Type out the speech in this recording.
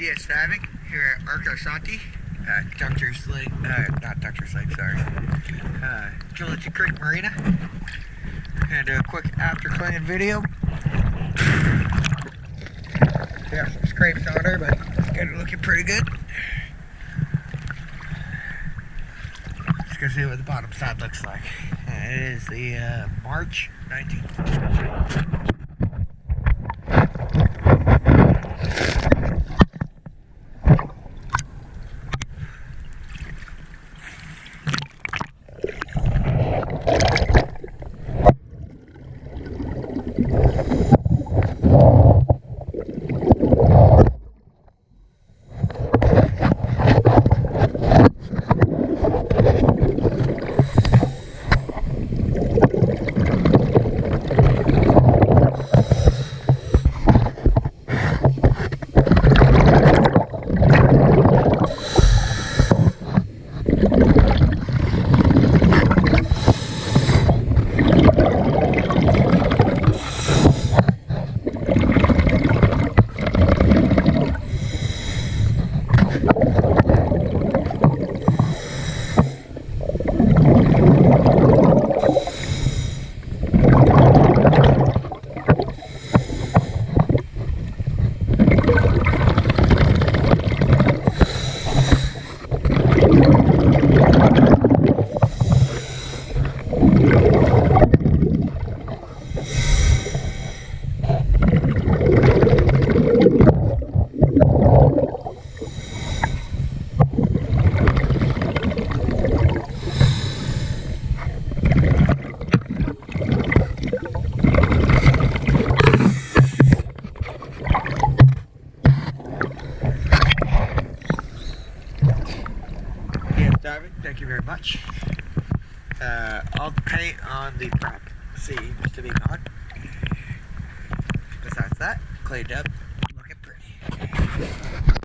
DS Diving here at Arcosonti, Doctor's Lake, not Doctor's Lake, sorry, Trilogy Creek Marina. And a quick after cleaning video. We have some scrapes on her, but it's got her looking pretty good. Let's go see what the bottom side looks like. It is the March 19th. Thank you very much. All the paint on the prop seems to be gone. Besides that, cleaned up.